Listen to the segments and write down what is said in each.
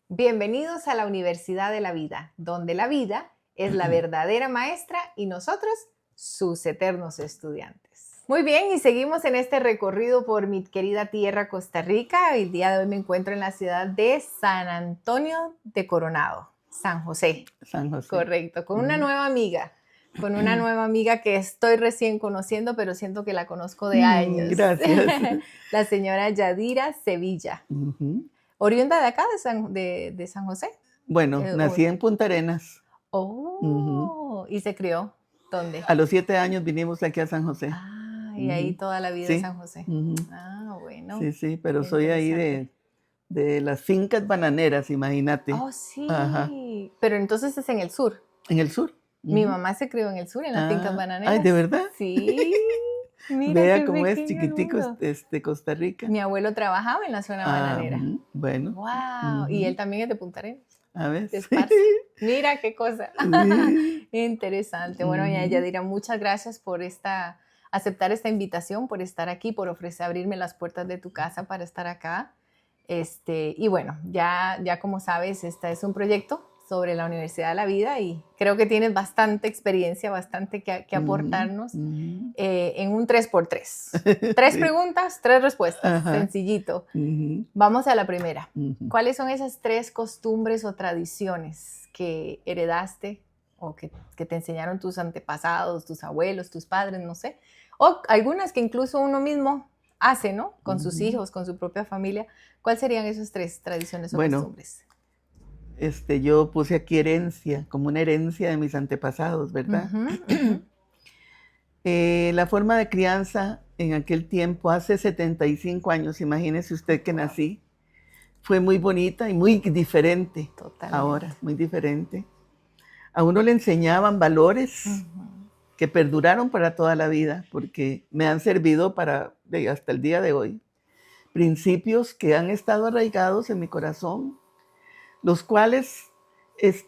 Bienvenidos a la Universidad de la Vida, donde la vida es la verdadera maestra y nosotros sus eternos estudiantes. Muy bien, y seguimos en este recorrido por mi querida tierra Costa Rica. El día de hoy me encuentro en la ciudad de San Antonio de Coronado, San José. San José. Correcto, con una nueva amiga que estoy recién conociendo, pero siento que la conozco de años. Gracias. La señora Yadira Sevilla. ¿Oriunda de acá, de San José? Bueno, nací en Punta Arenas. ¿Y se crió dónde? A los 7 años vinimos aquí a San José. Y ahí toda la vida Sí. en San José. Bueno. Sí, pero soy ahí de las fincas bananeras, imagínate. Oh, sí. Ajá. Pero entonces es en el sur. En el sur. Mi mamá se crió en el sur, en las fincas bananeras. Ay, ¿de verdad? Sí. Mira Vea qué cómo es pequeño chiquitico mundo. Costa Rica. Mi abuelo trabajaba en la zona bananera. Bueno. Wow. Y él también es de Punta Arenas. A ver. De Esparza. Mira qué cosa. Sí. Interesante. Bueno, Yadira, muchas gracias por aceptar esta invitación, por estar aquí, por abrirme las puertas de tu casa para estar acá. Y bueno, ya como sabes, este es un proyecto sobre la Universidad de la Vida y creo que tienes bastante experiencia, bastante que aportarnos en un 3x3. 3 preguntas, 3 respuestas. Sencillito. Vamos a la primera. ¿Cuáles son esas 3 costumbres o tradiciones que heredaste o que te enseñaron tus antepasados, tus abuelos, tus padres, no sé? O algunas que incluso uno mismo hace, ¿no? Con sus hijos, con su propia familia. ¿Cuáles serían esas 3 tradiciones o costumbres? Yo puse aquí herencia, como una herencia de mis antepasados, ¿verdad? La forma de crianza en aquel tiempo, hace 75 años, imagínese usted que nací, fue muy bonita y muy diferente. Totalmente. Ahora, muy diferente. A uno le enseñaban valores que perduraron para toda la vida, porque me han servido hasta el día de hoy. Principios que han estado arraigados en mi corazón, los cuales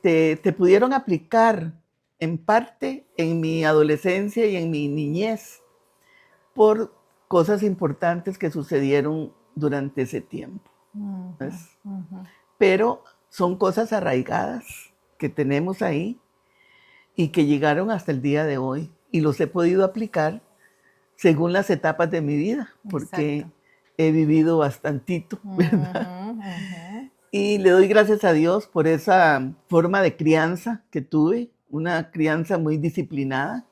te pudieron aplicar en parte en mi adolescencia y en mi niñez por cosas importantes que sucedieron durante ese tiempo. Pero son cosas arraigadas que tenemos ahí y que llegaron hasta el día de hoy y los he podido aplicar según las etapas de mi vida, porque he vivido bastantito, ¿verdad? Y le doy gracias a Dios por esa forma de crianza que tuve, una crianza muy disciplinada,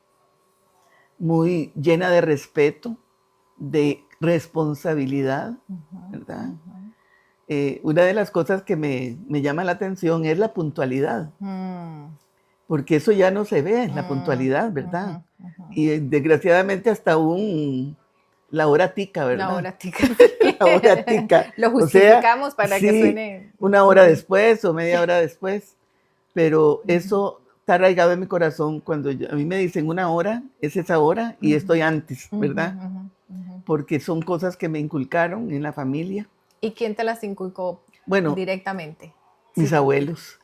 muy llena de respeto, de responsabilidad, ¿verdad? Una de las cosas que me llama la atención es la puntualidad, porque eso ya no se ve, la puntualidad, ¿verdad? Y desgraciadamente hasta la hora tica, ¿verdad? La hora tica. La hora tica. Lo justificamos para que sí, suene. Una hora después o media hora después, pero eso está arraigado en mi corazón. Cuando a mí me dicen una hora, es esa hora y estoy antes, ¿verdad? Porque son cosas que me inculcaron en la familia. ¿Y quién te las inculcó directamente? Mis abuelos.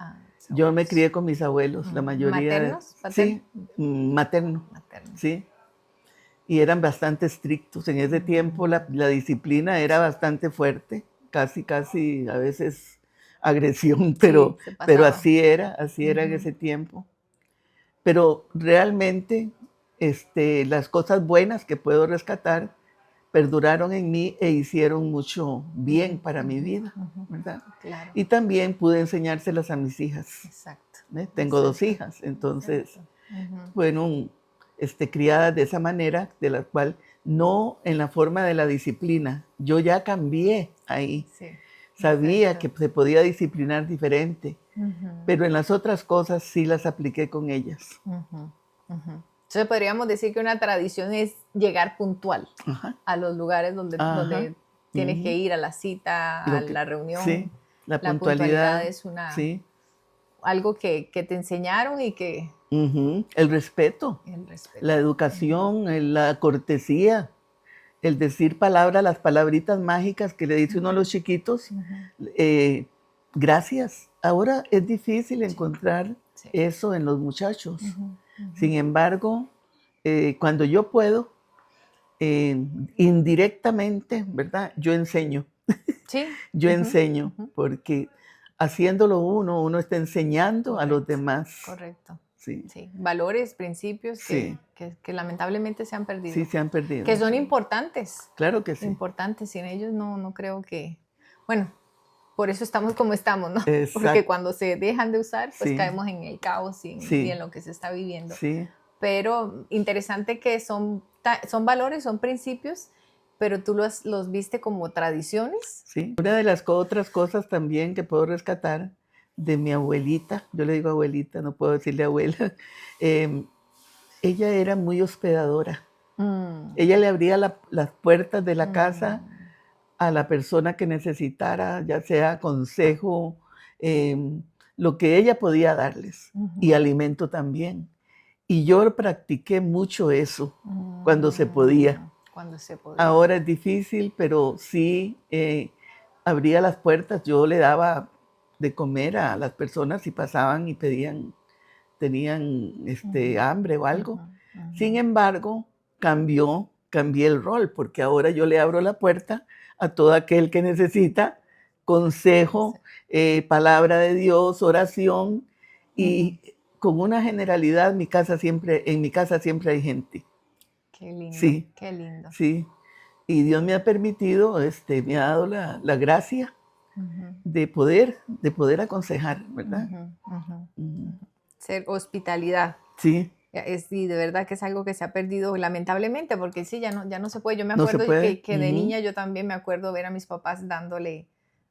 Yo me crié con mis abuelos, la mayoría. ¿Maternos? Sí, materno. Sí. Y eran bastante estrictos. En ese tiempo la disciplina era bastante fuerte, casi a veces agresión, pero así era en ese tiempo. Pero realmente las cosas buenas que puedo rescatar perduraron en mí e hicieron mucho bien para mi vida, ¿verdad? Claro. Y también pude enseñárselas a mis hijas. Exacto. Tengo 2 hijas, entonces fueron criadas de esa manera, de la cual no en la forma de la disciplina. Yo ya cambié ahí. Sí. Sabía que se podía disciplinar diferente, pero en las otras cosas sí las apliqué con ellas. Entonces podríamos decir que una tradición es llegar puntual a los lugares donde tienes que ir, a la cita, a la reunión. Sí, la puntualidad es algo que te enseñaron y que... El respeto, la educación, la cortesía, el decir las palabritas mágicas que le dice uno a los chiquitos. Gracias. Ahora es difícil encontrar eso en los muchachos. Sin embargo, cuando yo puedo, indirectamente, ¿verdad? Yo enseño. Sí. Yo enseño, porque haciéndolo uno está enseñando a los demás. Correcto. Sí. Sí. Valores, principios Sí. que lamentablemente se han perdido. Sí, se han perdido. Que son importantes. Claro que sí. Importantes. Sin ellos no creo que... Bueno, por eso estamos como estamos, ¿no? Exacto. Porque cuando se dejan de usar, pues Sí. caemos en el caos y Sí. en lo que se está viviendo. Sí. Pero interesante que son valores, son principios, pero tú los viste como tradiciones. Sí. Una de las otras cosas también que puedo rescatar de mi abuelita, yo le digo abuelita, no puedo decirle abuela, ella era muy hospedadora. Ella le abría las puertas de la casa a la persona que necesitara, ya sea consejo, lo que ella podía darles, y alimento también. Y yo practiqué mucho eso cuando se podía. Cuando se podía. Ahora es difícil, pero sí abría las puertas. Yo le daba de comer a las personas si pasaban y tenían hambre o algo. Sin embargo, cambié el rol, porque ahora yo le abro la puerta a todo aquel que necesita consejo, palabra de Dios, oración, y con una generalidad en mi casa siempre hay gente. Qué lindo, Sí, qué lindo. Sí, y Dios me ha permitido, me ha dado la gracia de poder aconsejar, ¿verdad? Ser hospitalidad. Sí. Y de verdad que es algo que se ha perdido lamentablemente, porque sí, ya no se puede. Yo me No se acuerdo puede. que de niña yo también me acuerdo ver a mis papás dándole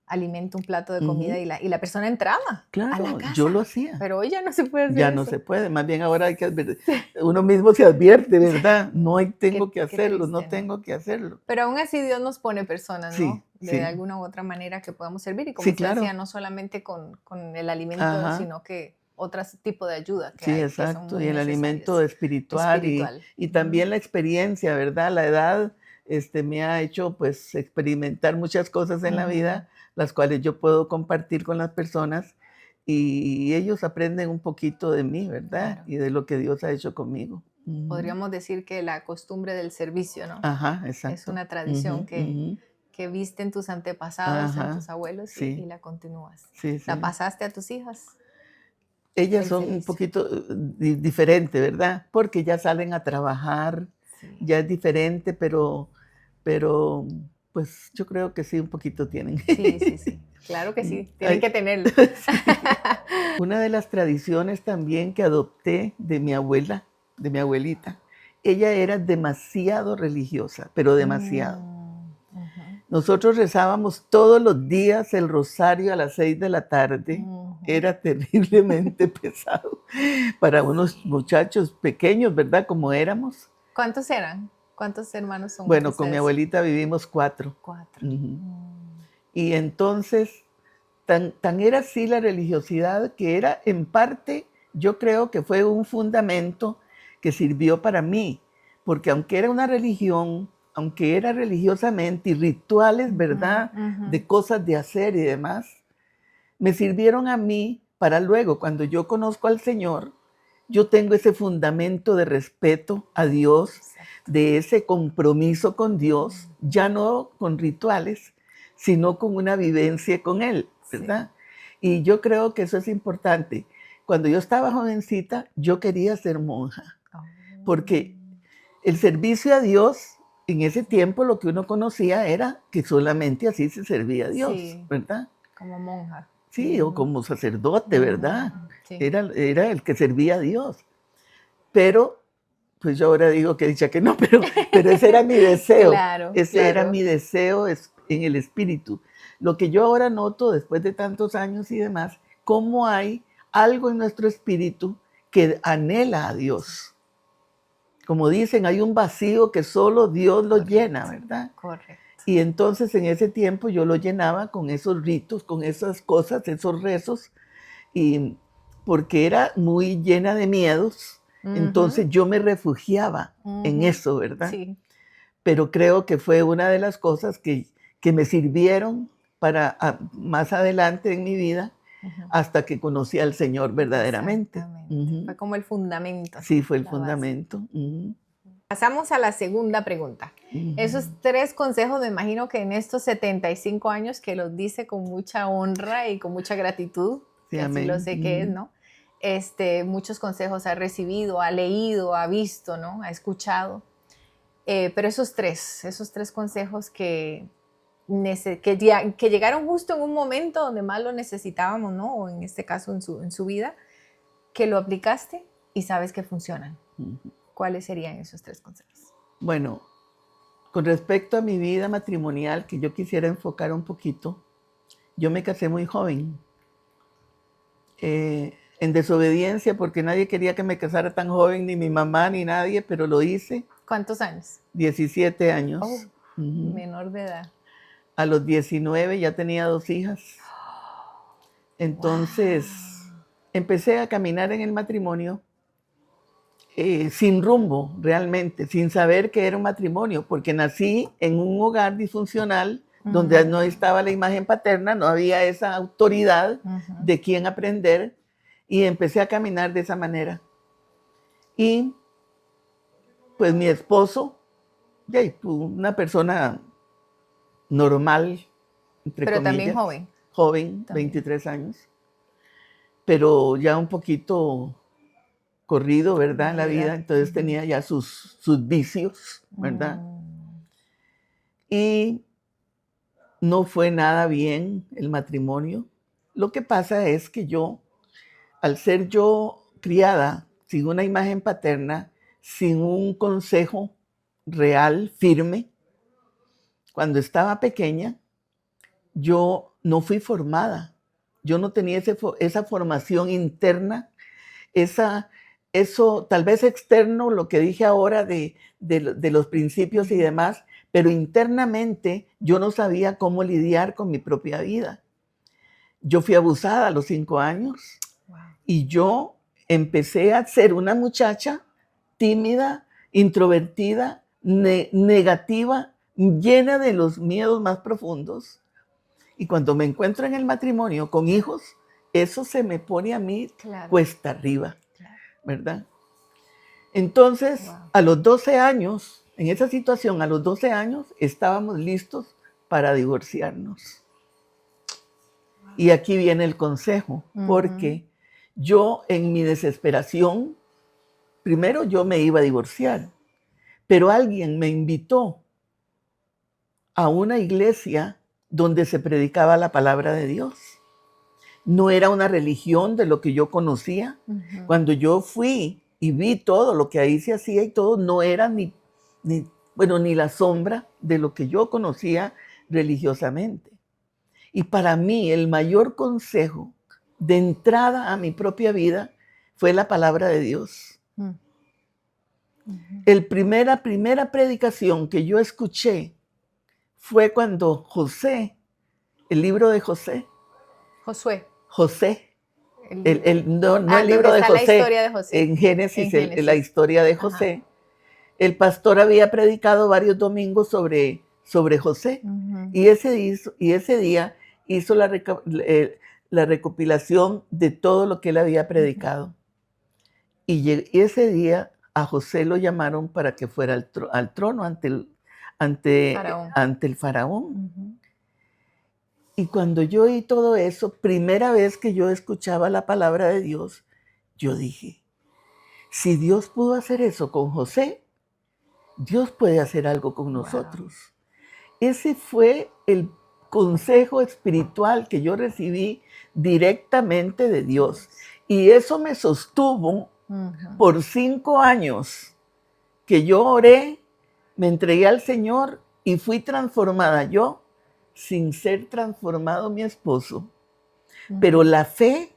alimento, un plato de comida, y la persona entraba Claro, a la casa. yo lo hacía. Pero hoy ya no se puede hacer Ya eso. no se puede, más bien ahora hay que uno mismo se advierte, ¿verdad? No tengo que hacerlo, triste, no tengo que hacerlo. Pero aún así Dios nos pone personas, ¿no? Sí, de sí. alguna u otra manera que podamos servir. Y como Sí, usted claro. decía, no solamente con el alimento, Ajá. sino que otro tipo de ayuda que Sí, hay, exacto, que son muy y el alimento espiritual. Y también la experiencia, ¿verdad? La edad me ha hecho pues experimentar muchas cosas en la vida, las cuales yo puedo compartir con las personas, y ellos aprenden un poquito de mí, ¿verdad? Claro. Y de lo que Dios ha hecho conmigo. Podríamos decir que la costumbre del servicio, ¿no? Ajá, exacto. Es una tradición que viste en tus antepasados, en tus abuelos, sí. y la continúas. Sí, sí. ¿La pasaste a tus hijas? Ellas son un poquito diferentes, ¿verdad? Porque ya salen a trabajar, ya es diferente, pero pues yo creo que sí, un poquito tienen. Sí. Claro que sí, tienen que tenerlo. Sí. Una de las tradiciones también que adopté de mi abuela, de mi abuelita, ella era demasiado religiosa, pero demasiado. Nosotros rezábamos todos los días el rosario a las 6 de la tarde. Era terriblemente pesado para unos muchachos pequeños, ¿verdad? Como éramos. ¿Cuántos eran? ¿Cuántos hermanos son? Bueno, con mi abuelita vivimos 4. 4. Y entonces, tan era así la religiosidad que era, en parte, yo creo que fue un fundamento que sirvió para mí, porque aunque era una religión, aunque era religiosamente y rituales, ¿verdad? De cosas de hacer y demás, me sirvieron a mí para luego, cuando yo conozco al Señor, yo tengo ese fundamento de respeto a Dios, de ese compromiso con Dios, ya no con rituales, sino con una vivencia con Él, ¿verdad? Sí. Y yo creo que eso es importante. Cuando yo estaba jovencita, yo quería ser monja, porque el servicio a Dios, en ese tiempo lo que uno conocía era que solamente así se servía a Dios, ¿verdad? Como monja. Sí, o como sacerdote, ¿verdad? Sí. Era el que servía a Dios. Pero, pues yo ahora digo que dicha que no, pero ese era mi deseo. Ese era mi deseo en el espíritu. Lo que yo ahora noto después de tantos años y demás, cómo hay algo en nuestro espíritu que anhela a Dios. Como dicen, hay un vacío que solo Dios lo llena, ¿verdad? Correcto. Y entonces en ese tiempo yo lo llenaba con esos ritos, con esas cosas, esos rezos, y porque era muy llena de miedos, entonces yo me refugiaba en eso, ¿verdad? Sí. Pero creo que fue una de las cosas que me sirvieron para más adelante en mi vida, hasta que conocí al Señor verdaderamente. Fue como el fundamento. Sí, fue el fundamento. Pasamos a la segunda pregunta. Esos 3 consejos, me imagino que en estos 75 años que los dice con mucha honra y con mucha gratitud, Sí, que así lo sé que es, ¿no? Muchos consejos ha recibido, ha leído, ha visto, ¿no? Ha escuchado. Pero esos tres consejos que llegaron justo en un momento donde más lo necesitábamos, ¿no? O en este caso en su vida, que lo aplicaste y sabes que funcionan. ¿Cuáles serían esos 3 consejos? Bueno, con respecto a mi vida matrimonial, que yo quisiera enfocar un poquito, yo me casé muy joven, en desobediencia, porque nadie quería que me casara tan joven, ni mi mamá, ni nadie, pero lo hice. ¿Cuántos años? 17 años. Oh, menor de edad. A los 19 ya tenía 2 hijas. Entonces, empecé a caminar en el matrimonio sin rumbo, realmente, sin saber que era un matrimonio, porque nací en un hogar disfuncional donde no estaba la imagen paterna, no había esa autoridad de quién aprender, y empecé a caminar de esa manera. Y pues mi esposo, una persona normal, entre pero comillas. También joven. Joven, también. 23 años, pero ya un poquito corrido, ¿verdad? En la vida, entonces tenía ya sus vicios, ¿verdad? Y no fue nada bien el matrimonio. Lo que pasa es que yo, al ser yo criada sin una imagen paterna, sin un consejo real, firme, cuando estaba pequeña, yo no fui formada. Yo no tenía esa formación interna, eso tal vez externo, lo que dije ahora de los principios y demás, pero internamente yo no sabía cómo lidiar con mi propia vida. Yo fui abusada a los 5 años y yo empecé a ser una muchacha tímida, introvertida, negativa, llena de los miedos más profundos. Y cuando me encuentro en el matrimonio con hijos, eso se me pone a mí cuesta arriba, ¿verdad? Entonces, a los 12 años, en esa situación, a los 12 años, estábamos listos para divorciarnos. Y aquí viene el consejo, porque yo en mi desesperación, primero yo me iba a divorciar, pero alguien me invitó a una iglesia donde se predicaba la palabra de Dios. No era una religión de lo que yo conocía. Cuando yo fui y vi todo lo que ahí se hacía y todo, no era ni la sombra de lo que yo conocía religiosamente. Y para mí el mayor consejo de entrada a mi propia vida fue la palabra de Dios. La primera predicación que yo escuché fue cuando José, el libro de José. José. No el libro de José. La historia de José. En Génesis. La historia de José. Ajá. El pastor había predicado varios domingos sobre José. Y ese día hizo la recopilación de todo lo que él había predicado. Y ese día a José lo llamaron para que fuera al trono ante el faraón. Y cuando yo oí todo eso, primera vez que yo escuchaba la palabra de Dios, yo dije, si Dios pudo hacer eso con José, Dios puede hacer algo con nosotros. Ese fue el consejo espiritual que yo recibí directamente de Dios. Y eso me sostuvo por 5 años, que yo oré, me entregué al Señor y fui transformada yo, sin ser transformado mi esposo. Pero la fe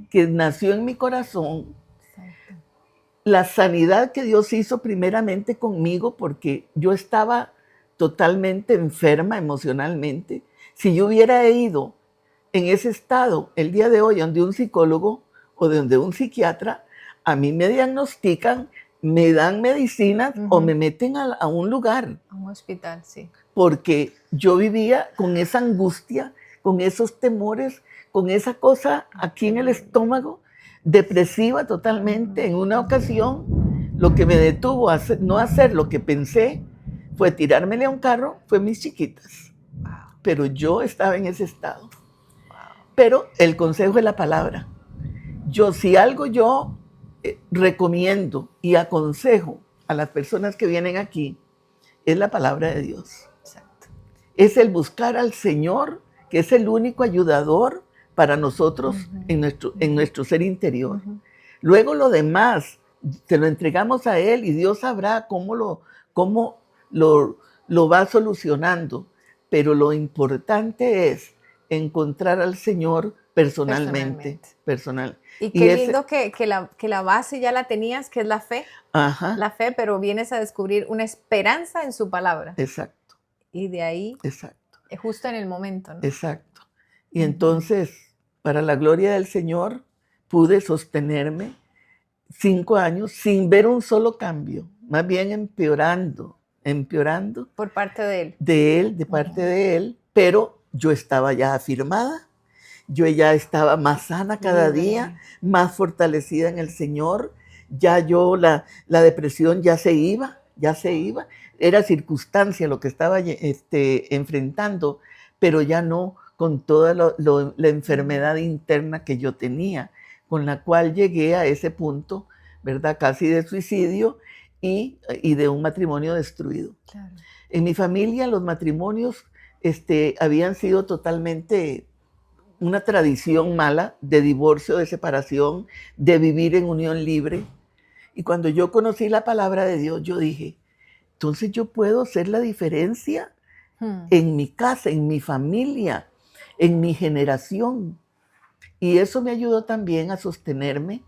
que nació en mi corazón, la sanidad que Dios hizo primeramente conmigo, porque yo estaba totalmente enferma emocionalmente. Si yo hubiera ido en ese estado el día de hoy donde un psicólogo o donde un psiquiatra, a mí me diagnostican, me dan medicinas o me meten a un lugar. A un hospital, sí. Porque yo vivía con esa angustia, con esos temores, con esa cosa aquí en el estómago, depresiva totalmente. En una ocasión Lo que me detuvo a no hacer lo que pensé fue tirármele a un carro, fue mis chiquitas. Wow. Pero yo estaba en ese estado. Wow. Pero el consejo es la palabra. Si algo yo recomiendo y aconsejo a las personas que vienen aquí, es la palabra de Dios. Exacto. Es el buscar al Señor, que es el único ayudador para nosotros en nuestro ser interior. Luego lo demás, se lo entregamos a Él y Dios sabrá cómo lo va solucionando. Pero lo importante es encontrar al Señor personalmente. Y qué lindo que la base ya la tenías, que es la fe. Ajá. La fe, pero vienes a descubrir una esperanza en su palabra. Exacto. Y de ahí, exacto, justo en el momento, ¿no? Exacto. Y entonces, para la gloria del Señor, pude sostenerme 5 años sin ver un solo cambio, más bien empeorando. Por parte de Él. De parte de Él, pero yo estaba ya afirmada, yo ya estaba más sana cada día, más fortalecida en el Señor, ya la depresión ya se iba, era circunstancia lo que estaba enfrentando, pero ya no con toda la enfermedad interna que yo tenía, con la cual llegué a ese punto, ¿verdad? Casi de suicidio y de un matrimonio destruido. Claro. En mi familia los matrimonios habían sido totalmente una tradición mala de divorcio, de separación, de vivir en unión libre. Y cuando yo conocí la palabra de Dios, yo dije, entonces yo puedo hacer la diferencia en mi casa, en mi familia, en mi generación. Y eso me ayudó también a sostenerme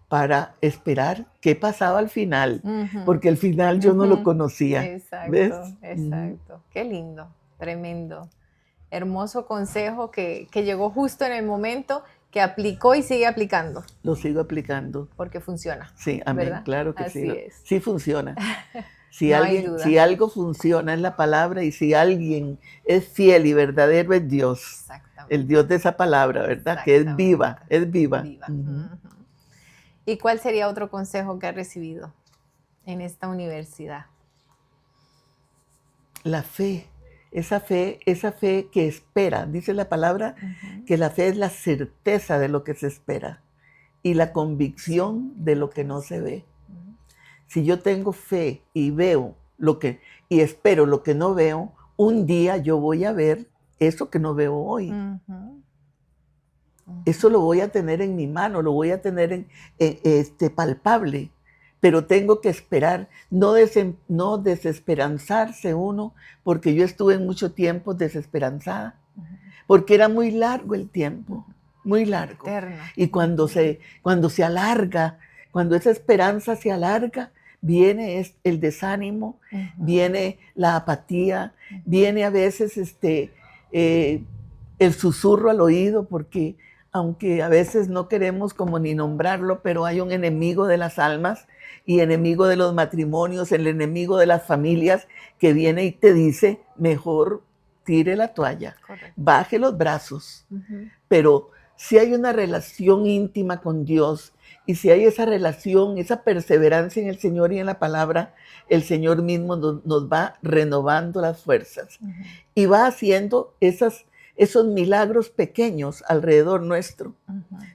para esperar qué pasaba al final, porque el final yo no lo conocía. Exacto, ¿ves? exacto. Qué lindo, tremendo. Hermoso consejo que llegó justo en el momento, que aplicó y sigue aplicando. Lo sigo aplicando. Porque funciona. Sí, amén, ¿verdad? claro que Así sí. es. Sí funciona. Si algo funciona es la palabra y si alguien es fiel y verdadero es Dios. El Dios de esa palabra, ¿verdad? Que es viva, es viva. ¿Y cuál sería otro consejo que has recibido en esta universidad? La fe. Esa fe que espera, dice la palabra, que la fe es la certeza de lo que se espera y la convicción de lo que no se ve. Si yo tengo fe y veo y espero lo que no veo, un día yo voy a ver eso que no veo hoy. Eso lo voy a tener en mi mano, lo voy a tener palpable. Pero tengo que esperar, no desesperanzarse uno, porque yo estuve en mucho tiempo desesperanzada, porque era muy largo el tiempo, muy largo. Eterno. Y cuando se alarga, cuando esa esperanza se alarga, viene el desánimo, viene la apatía, viene a veces el susurro al oído, porque aunque a veces no queremos como ni nombrarlo, pero hay un enemigo de las almas y enemigo de los matrimonios, el enemigo de las familias que viene y te dice, mejor tire la toalla, baje los brazos. Pero si hay una relación íntima con Dios y si hay esa relación, esa perseverancia en el Señor y en la palabra, el Señor mismo nos va renovando las fuerzas y va haciendo esos milagros pequeños alrededor nuestro.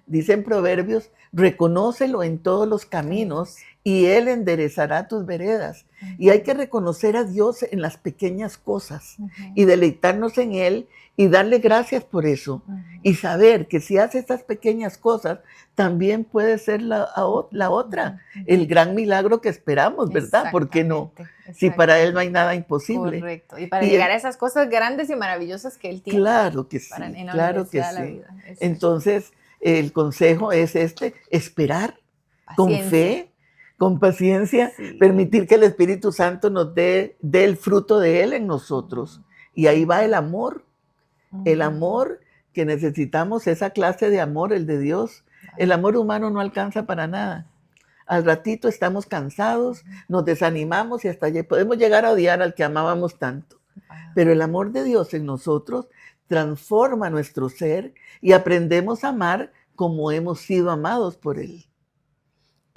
Dicen Proverbios, reconócelo en todos los caminos y Él enderezará tus veredas. Y hay que reconocer a Dios en las pequeñas cosas y deleitarnos en Él y darle gracias por eso. Y saber que si hace estas pequeñas cosas, también puede ser la otra, el gran milagro que esperamos, ¿verdad? ¿Por qué no? Si para Él no hay nada imposible. Correcto. Y para llegar a esas cosas grandes y maravillosas que Él tiene. Claro que sí, claro que sí. Entonces, el consejo es esperar con fe, con paciencia, permitir que el Espíritu Santo nos dé el fruto de Él en nosotros. Y ahí va el amor que necesitamos, esa clase de amor, el de Dios. El amor humano no alcanza para nada. Al ratito estamos cansados, nos desanimamos y hasta podemos llegar a odiar al que amábamos tanto. Pero el amor de Dios en nosotros transforma nuestro ser y aprendemos a amar como hemos sido amados por Él.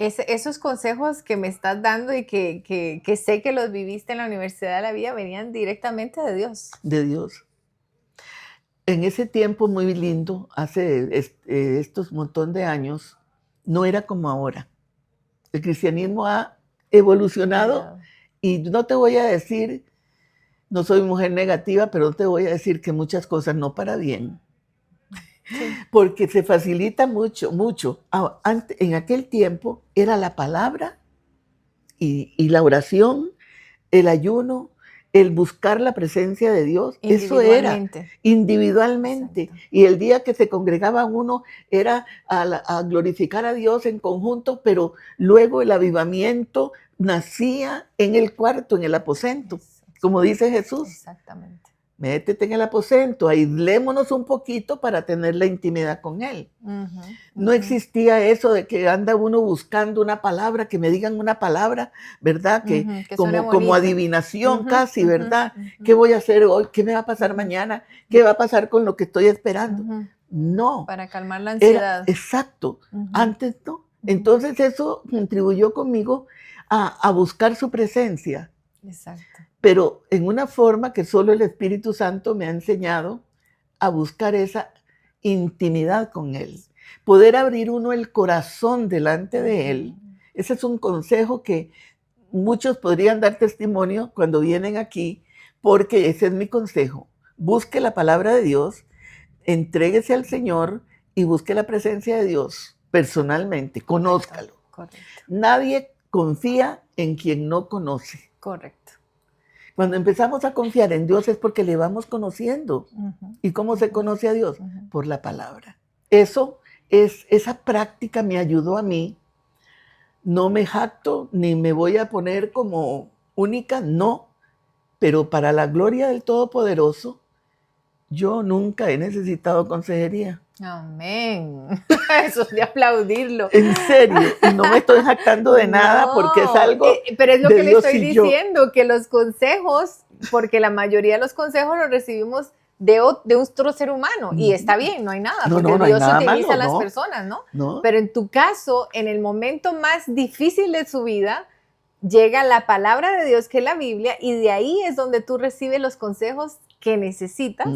Esos consejos que me estás dando y que sé que los viviste en la Universidad de la Vida venían directamente de Dios. De Dios. En ese tiempo muy lindo, hace estos montón de años, no era como ahora. El cristianismo ha evolucionado y no te voy a decir, no soy mujer negativa, pero no te voy a decir que muchas cosas no para bien. Sí. Porque se facilita mucho. En aquel tiempo era la palabra y la oración, el ayuno, el buscar la presencia de Dios. Eso era individualmente. Exacto. Y el día que se congregaba uno era a glorificar a Dios en conjunto, pero luego el avivamiento nacía en el cuarto, en el aposento, como dice Jesús. Exactamente. Métete en el aposento, aislémonos un poquito para tener la intimidad con Él. No existía eso de que anda uno buscando una palabra, que me digan una palabra, ¿verdad? Que como adivinación casi, ¿verdad? ¿Qué voy a hacer hoy? ¿Qué me va a pasar mañana? ¿Qué va a pasar con lo que estoy esperando? No. Para calmar la ansiedad. Exacto. Antes no. Entonces eso contribuyó conmigo a buscar su presencia. Exacto. Pero en una forma que solo el Espíritu Santo me ha enseñado a buscar esa intimidad con Él. Poder abrir uno el corazón delante de Él. Ese es un consejo que muchos podrían dar testimonio cuando vienen aquí, porque ese es mi consejo. Busque la palabra de Dios, entréguese al Señor y busque la presencia de Dios personalmente, conózcalo. Correcto. Nadie confía en quien no conoce. Correcto. Cuando empezamos a confiar en Dios es porque le vamos conociendo. ¿Y cómo se conoce a Dios? Por la palabra. Esa práctica me ayudó a mí. No me jacto ni me voy a poner como única, no. Pero para la gloria del Todopoderoso, yo nunca he necesitado consejería. Amén. Eso es de aplaudirlo. En serio, y no me estoy jactando de nada porque es algo pero es lo de que Dios le estoy diciendo, que los consejos, porque la mayoría de los consejos los recibimos de otro ser humano, y está bien, no hay nada, porque no Dios nada utiliza malo, a las personas, ¿no? Pero en tu caso, en el momento más difícil de su vida, llega la palabra de Dios, que es la Biblia, y de ahí es donde tú recibes los consejos que necesitas,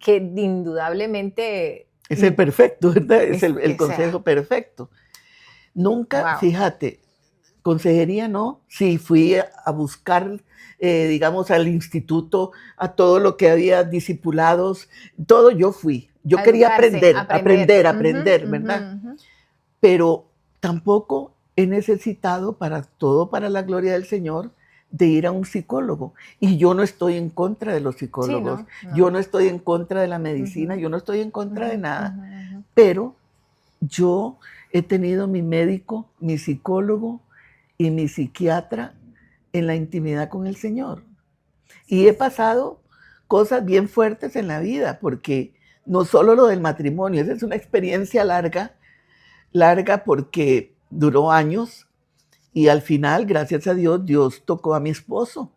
que indudablemente... Es el perfecto, ¿verdad? Es el consejo perfecto. Nunca, fíjate, consejería no. Sí, fui a buscar, digamos, al instituto, a todo lo que había discipulados, todo yo fui. Yo quería aprender, ¿verdad? Pero tampoco he necesitado para la gloria del Señor, de ir a un psicólogo. Y yo no estoy en contra de los psicólogos, yo no estoy en contra de la medicina, yo no estoy en contra de nada. Pero yo he tenido mi médico, mi psicólogo y mi psiquiatra en la intimidad con el Señor. Y he pasado cosas bien fuertes en la vida, porque no solo lo del matrimonio, esa es una experiencia larga porque duró años. Y al final, gracias a Dios, Dios tocó a mi esposo.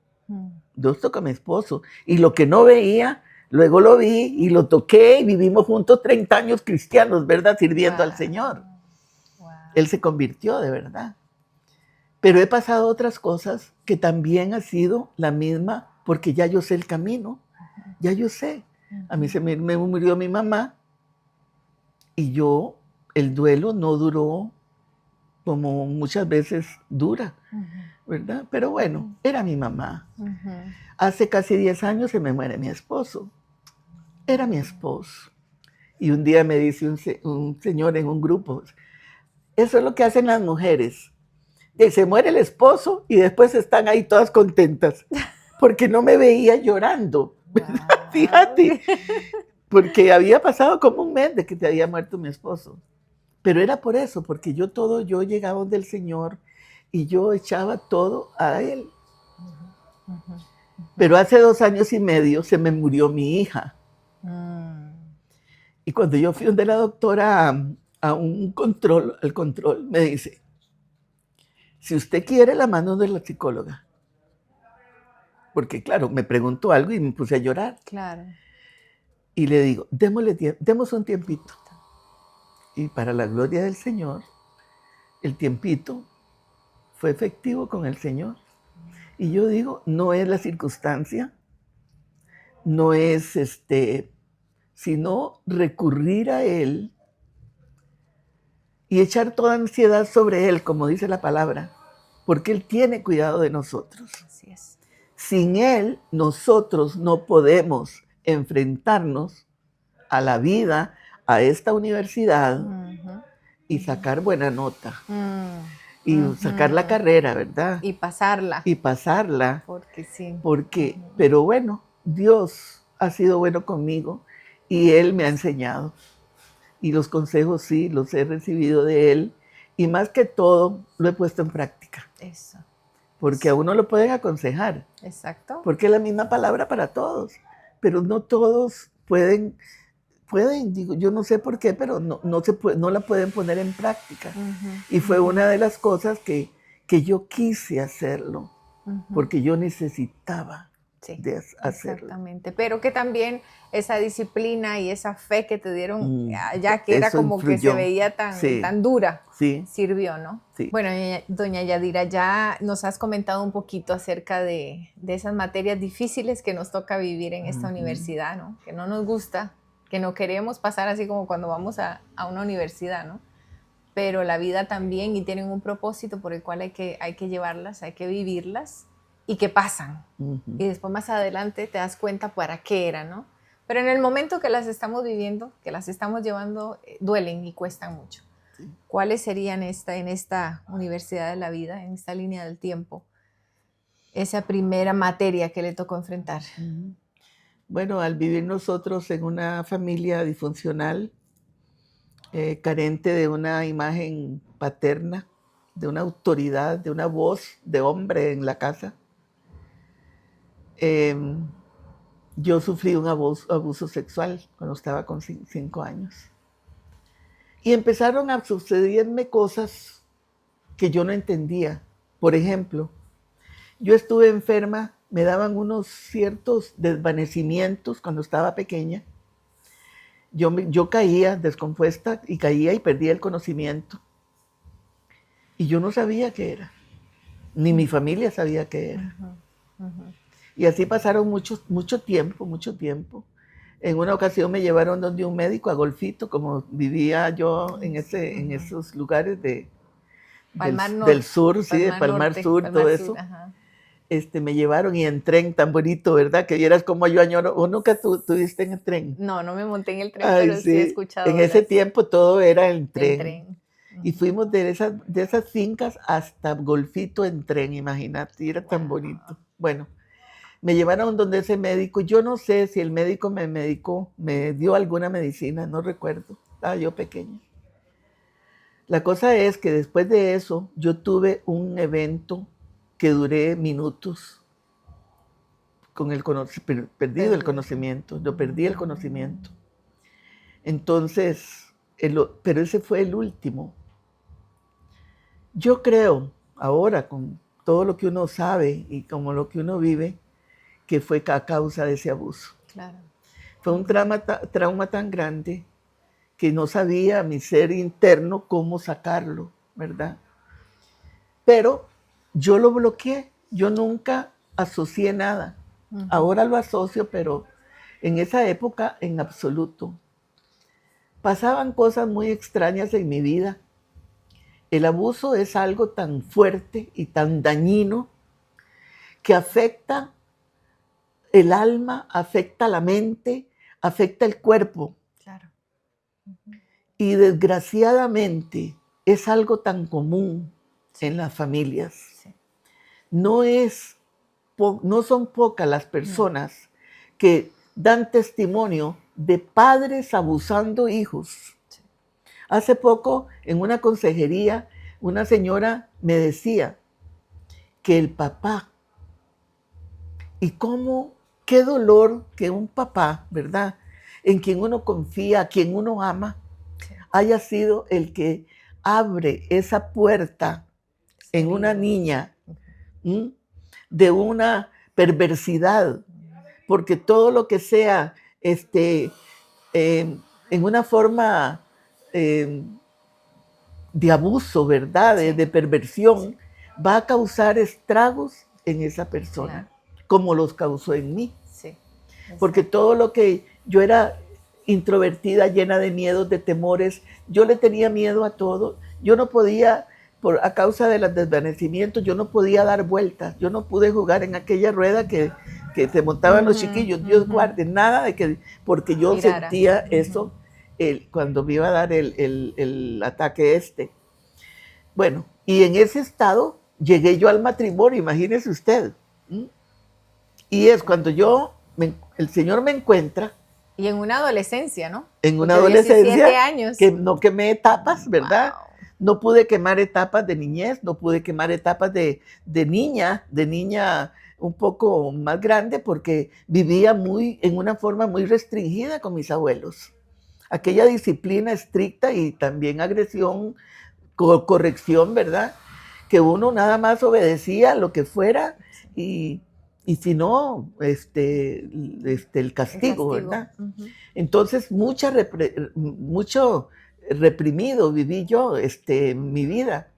Dios tocó a mi esposo. Y lo que no veía, luego lo vi y lo toqué y vivimos juntos 30 años cristianos, ¿verdad? Sirviendo al Señor. Él se convirtió de verdad. Pero he pasado otras cosas que también ha sido la misma, porque ya yo sé el camino. Ya yo sé. A mí me murió mi mamá y el duelo no duró como muchas veces dura, ¿verdad? Pero bueno, era mi mamá. Hace casi 10 años se me muere mi esposo. Era mi esposo. Y un día me dice un señor en un grupo, eso es lo que hacen las mujeres. Y se muere el esposo y después están ahí todas contentas, porque no me veía llorando. Fíjate, porque había pasado como un mes de que te había muerto mi esposo. Pero era por eso, porque yo llegaba del Señor y yo echaba todo a Él. Pero hace 2 años y medio se me murió mi hija. Y cuando yo fui donde la doctora a un control, al control, me dice, si usted quiere, la mano de la psicóloga. Porque claro, me preguntó algo y me puse a llorar. Claro. Y le digo, demos un tiempito. Y para la gloria del Señor, el tiempito fue efectivo con el Señor. Y yo digo, no es la circunstancia, no es sino recurrir a Él y echar toda ansiedad sobre Él, como dice la palabra, porque Él tiene cuidado de nosotros. Así es. Sin Él, nosotros no podemos enfrentarnos a la vida, a esta universidad y sacar buena nota. Y sacar la carrera, ¿verdad? Y pasarla. Y pasarla. Porque sí. Pero bueno, Dios ha sido bueno conmigo y Él me ha enseñado. Y los consejos sí, los he recibido de Él. Y más que todo, lo he puesto en práctica. Eso. Porque a uno lo pueden aconsejar. Exacto. Porque es la misma palabra para todos. Pero no todos pueden, digo, yo no sé por qué, pero no la pueden poner en práctica. Y fue una de las cosas que yo quise hacerlo, porque yo necesitaba de hacerlo. Exactamente, pero que también esa disciplina y esa fe que te dieron, ya que era como influyó. Que se veía tan dura, sirvió, ¿no? Sí. Bueno, doña Yadira, ya nos has comentado un poquito acerca de esas materias difíciles que nos toca vivir en esta universidad, ¿no? Que no nos gusta, que no queremos pasar así como cuando vamos a una universidad, ¿no? Pero la vida también, y tienen un propósito por el cual hay que llevarlas, hay que vivirlas, y que pasan. Y después más adelante te das cuenta para qué era, ¿no? Pero en el momento que las estamos viviendo, que las estamos llevando, duelen y cuestan mucho. Sí. ¿Cuáles serían en esta universidad de la vida, en esta línea del tiempo, esa primera materia que le tocó enfrentar? Bueno, al vivir nosotros en una familia disfuncional, carente de una imagen paterna, de una autoridad, de una voz de hombre en la casa, yo sufrí un abuso sexual cuando estaba con 5 años. Y empezaron a sucederme cosas que yo no entendía. Por ejemplo, yo estuve enferma, me daban unos ciertos desvanecimientos cuando estaba pequeña. Yo caía descompuesta y caía y perdía el conocimiento. Y yo no sabía qué era, ni mi familia sabía qué era. Y así pasaron mucho tiempo. En una ocasión me llevaron donde un médico a Golfito, como vivía yo en esos lugares del sur, sí, de Palmar Sur, todo eso. Me llevaron y en tren tan bonito, ¿verdad? Que vieras cómo yo añoro. ¿O nunca tuviste en el tren? No me monté en el tren, pero sí he escuchado. En ese tiempo todo era en tren. Y fuimos de esas fincas hasta Golfito en tren, imagínate, y era tan bonito. Bueno, me llevaron donde ese médico. Yo no sé si el médico me medicó, me dio alguna medicina, no recuerdo. Estaba yo pequeña. La cosa es que después de eso, yo tuve un evento que duré minutos con perdido el conocimiento. Yo perdí el conocimiento. Entonces, pero ese fue el último. Yo creo, ahora, con todo lo que uno sabe y como lo que uno vive, que fue a causa de ese abuso. Claro. Fue un trauma tan grande que no sabía mi ser interno cómo sacarlo, ¿verdad? Pero yo lo bloqueé, yo nunca asocié nada. Ahora lo asocio, pero en esa época en absoluto. Pasaban cosas muy extrañas en mi vida. El abuso es algo tan fuerte y tan dañino que afecta el alma, afecta la mente, afecta el cuerpo. Claro. Y desgraciadamente es algo tan común en las familias. Sí. No son pocas las personas que dan testimonio de padres abusando hijos. Sí. Hace poco, en una consejería, una señora me decía que el papá, y qué dolor que un papá, ¿verdad?, en quien uno confía, a quien uno ama, haya sido el que abre esa puerta en una niña de una perversidad, porque todo lo que sea en una forma de abuso, ¿verdad? De perversión, va a causar estragos en esa persona, como los causó en mí. Sí. Porque todo lo que yo era introvertida, llena de miedos, de temores, yo le tenía miedo a todo. Yo no podía, a causa de los desvanecimientos, yo no podía dar vueltas. Yo no pude jugar en aquella rueda que se montaban los chiquillos. Dios guarde, nada de que, porque yo sentía eso cuando me iba a dar el ataque este. Bueno, y en ese estado llegué yo al matrimonio, imagínese usted. Y es cuando el Señor me encuentra. Y en una adolescencia, ¿no? En una adolescencia. 17 años. Que no quemé etapas, ¿verdad? Wow. No pude quemar etapas de niñez, no pude quemar etapas de niña un poco más grande, porque vivía en una forma muy restringida con mis abuelos. Aquella disciplina estricta y también agresión, corrección, ¿verdad? Que uno nada más obedecía lo que fuera y si no, el castigo, ¿verdad? Entonces, mucho reprimido viví yo mi vida.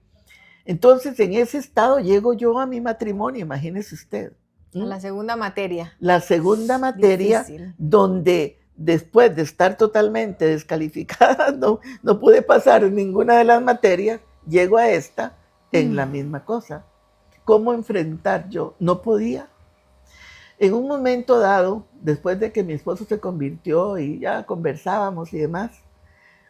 Entonces, en ese estado llego yo a mi matrimonio, imagínese usted. A la segunda materia. La segunda materia, difícil. Donde después de estar totalmente descalificada, no pude pasar ninguna de las materias, llego a esta en la misma cosa. ¿Cómo enfrentar yo? No podía. En un momento dado, después de que mi esposo se convirtió y ya conversábamos y demás,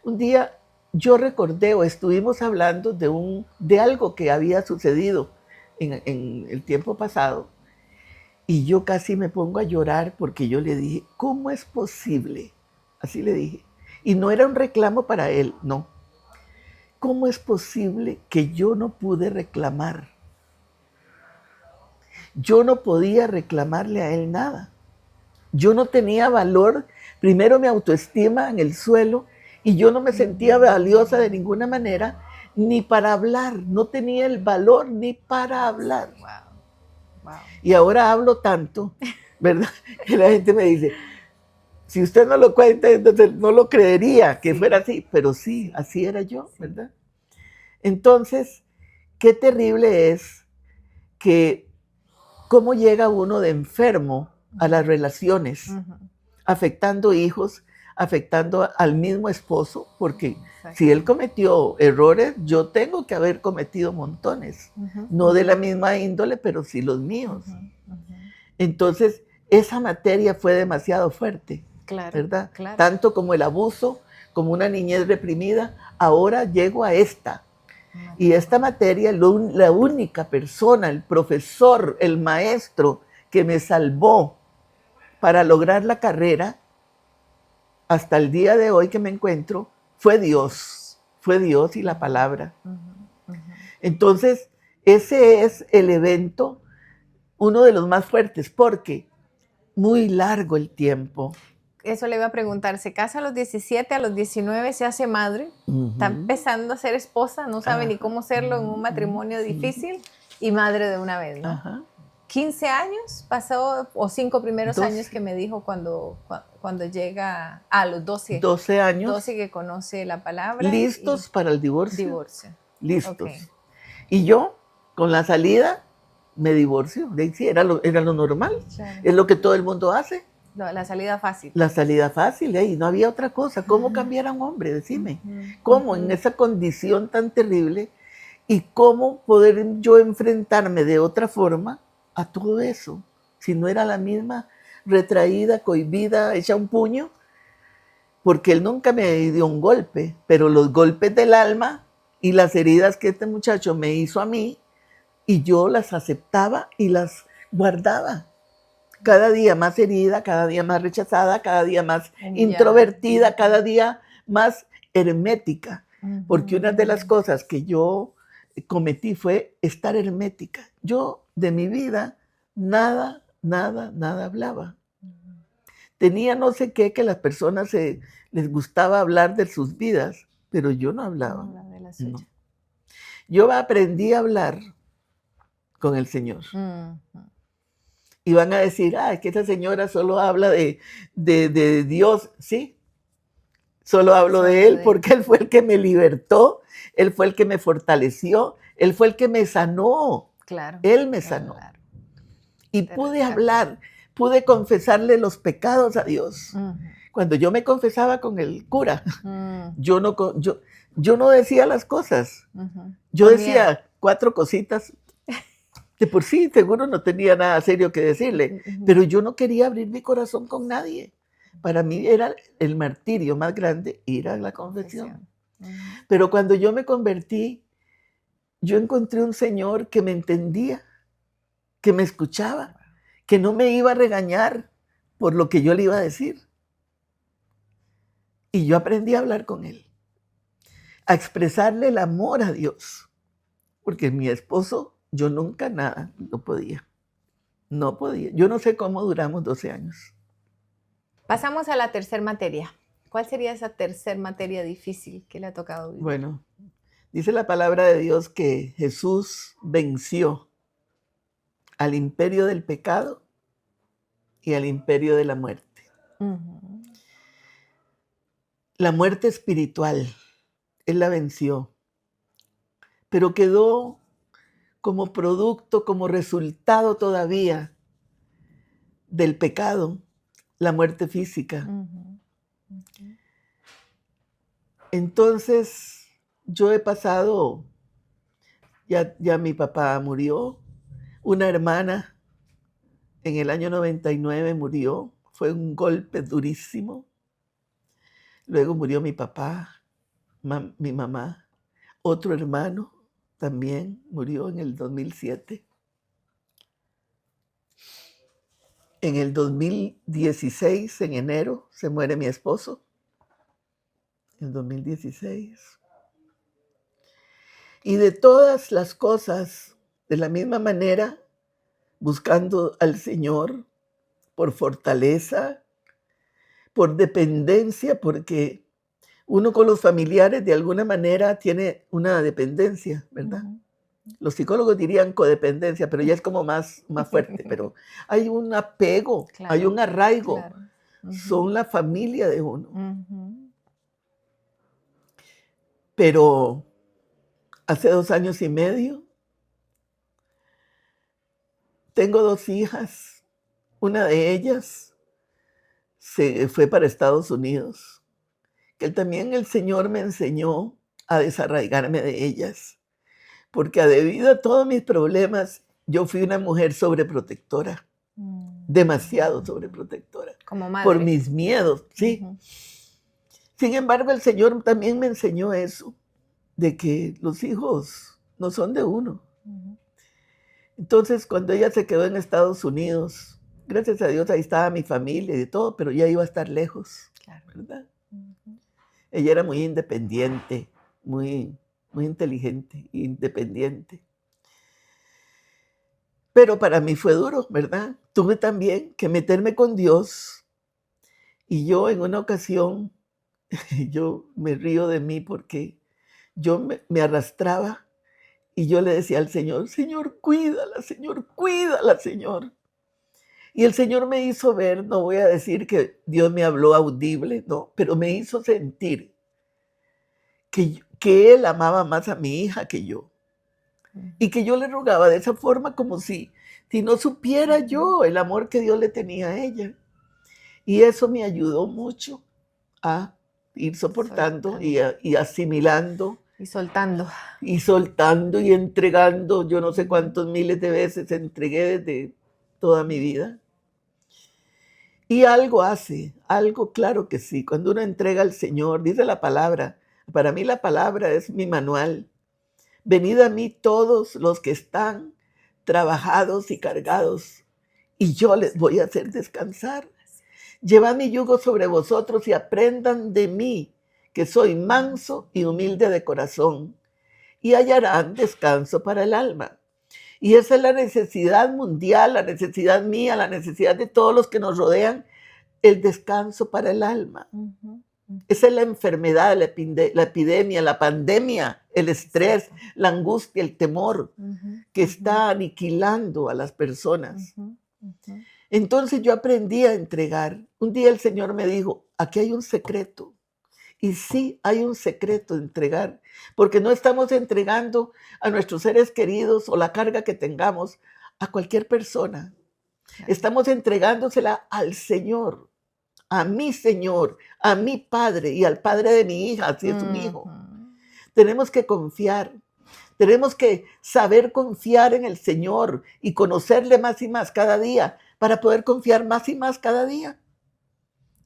un día yo recordé o estuvimos hablando de algo que había sucedido en el tiempo pasado, y yo casi me pongo a llorar porque yo le dije, ¿cómo es posible? Así le dije. Y no era un reclamo para él, no. ¿Cómo es posible que yo no pude reclamar? Yo no podía reclamarle a él nada. Yo no tenía valor, primero mi autoestima en el suelo, y yo no me sentía valiosa de ninguna manera, ni para hablar. No tenía el valor ni para hablar. Wow. Y ahora hablo tanto, ¿verdad? Que la gente me dice, si usted no lo cuenta, entonces no lo creería que fuera así, pero sí, así era yo, ¿verdad? Entonces, qué terrible es que cómo llega uno de enfermo a las relaciones, afectando hijos, afectando al mismo esposo, porque si él cometió errores, yo tengo que haber cometido montones, no de la misma índole, pero sí los míos. Entonces, esa materia fue demasiado fuerte, ¿verdad? Claro. Tanto como el abuso, como una niñez reprimida, ahora llego a esta. Y esta materia, la única persona, el profesor, el maestro que me salvó para lograr la carrera, hasta el día de hoy que me encuentro, fue Dios y la palabra. Entonces, ese es el evento, uno de los más fuertes, porque muy largo el tiempo. Eso le iba a preguntar, se casa a los 17, a los 19 se hace madre, está empezando a ser esposa, no sabe ni cómo serlo en un matrimonio difícil, y madre de una vez, ¿no? 15 años pasó, o 5 primeros 12. Años que me dijo cuando llega a los 12. 12 años. 12 que conoce la palabra. Listos para el divorcio. Divorcio. Listos. Okay. Y yo, con la salida, me divorcio. Sí, era lo normal. Claro. Es lo que todo el mundo hace. No, la salida fácil. La salida fácil, y no había otra cosa. ¿Cómo cambiar a un hombre? Decime. ¿Cómo en esa condición tan terrible? ¿Y cómo poder yo enfrentarme de otra forma a todo eso? Si no era la misma, retraída, cohibida, hecha un puño. Porque él nunca me dio un golpe, pero los golpes del alma y las heridas que este muchacho me hizo a mí, y yo las aceptaba y las guardaba. Cada día más herida, cada día más rechazada, cada día más introvertida, cada día más hermética. Porque una de las cosas que yo cometí fue estar hermética. Yo de mi vida nada hablaba. Tenía no sé qué, que las personas les gustaba hablar de sus vidas, pero yo no hablaba. No. Yo aprendí a hablar con el Señor. Y van a decir, es que esa señora solo habla de Dios. Sí, Solo hablo de Él porque Él fue el que me libertó, Él fue el que me fortaleció, Él fue el que me sanó. Claro. Él me sanó. Claro. Y pude hablar, pude confesarle los pecados a Dios. Cuando yo me confesaba con el cura, yo no decía las cosas. Yo decía 4 cositas. De por sí, seguro no tenía nada serio que decirle, pero yo no quería abrir mi corazón con nadie. Para mí era el martirio más grande ir a la confesión. Pero cuando yo me convertí, yo encontré un Señor que me entendía, que me escuchaba, que no me iba a regañar por lo que yo le iba a decir. Y yo aprendí a hablar con Él, a expresarle el amor a Dios, porque mi esposo, yo nunca nada, no podía. Yo no sé cómo duramos 12 años. Pasamos a la tercera materia. ¿Cuál sería esa tercera materia difícil que le ha tocado vivir? Bueno, dice la palabra de Dios que Jesús venció al imperio del pecado y al imperio de la muerte. La muerte espiritual, Él la venció, pero quedó como producto, como resultado todavía del pecado, la muerte física. Entonces, yo he pasado, ya mi papá murió, una hermana en el año 99 murió, fue un golpe durísimo. Luego murió mi papá, mi mamá, otro hermano también murió en el 2007. En el 2016, en enero, se muere mi esposo. En 2016. Y de todas las cosas, de la misma manera, buscando al Señor por fortaleza, por dependencia, porque uno con los familiares de alguna manera tiene una dependencia, ¿verdad? Los psicólogos dirían codependencia, pero ya es como más fuerte, pero hay un apego, claro, hay un arraigo, claro. Son la familia de uno. Pero hace 2 años y medio, tengo 2 hijas, una de ellas se fue para Estados Unidos, que también el Señor me enseñó a desarraigarme de ellas, porque debido a todos mis problemas, yo fui una mujer sobreprotectora, demasiado sobreprotectora, como madre. Por mis miedos, sí. Sin embargo, el Señor también me enseñó eso, de que los hijos no son de uno. Entonces, cuando ella se quedó en Estados Unidos, gracias a Dios ahí estaba mi familia y de todo, pero ya iba a estar lejos, claro, ¿verdad? Ella era muy independiente, muy inteligente, independiente. Pero para mí fue duro, ¿verdad? Tuve también que meterme con Dios. Y yo en una ocasión, yo me río de mí porque yo me arrastraba y yo le decía al Señor, Señor, cuídala, Señor. Y el Señor me hizo ver, no voy a decir que Dios me habló audible, no, pero me hizo sentir que Él amaba más a mi hija que yo. Y que yo le rogaba de esa forma como si no supiera yo el amor que Dios le tenía a ella. Y eso me ayudó mucho a ir soportando y asimilando. Y soltando. Y soltando y entregando. Yo no sé cuántos miles de veces entregué desde toda mi vida. Y algo hace, algo claro que sí. Cuando uno entrega al Señor, dice la palabra. Para mí la palabra es mi manual. Venid a mí todos los que están trabajados y cargados, y yo les voy a hacer descansar. Llevad mi yugo sobre vosotros y aprendan de mí, que soy manso y humilde de corazón, y hallarán descanso para el alma. Y esa es la necesidad mundial, la necesidad mía, la necesidad de todos los que nos rodean, el descanso para el alma. Esa es la enfermedad, la epidemia, la pandemia, el estrés, la angustia, el temor que está aniquilando a las personas. Entonces yo aprendí a entregar. Un día el Señor me dijo, aquí hay un secreto Y sí hay un secreto de entregar, porque no estamos entregando a nuestros seres queridos o la carga que tengamos a cualquier persona. Claro. Estamos entregándosela al Señor, a mi Señor, a mi Padre y al Padre de mi hija, si es un hijo. Tenemos que confiar. Tenemos que saber confiar en el Señor y conocerle más y más cada día para poder confiar más y más cada día.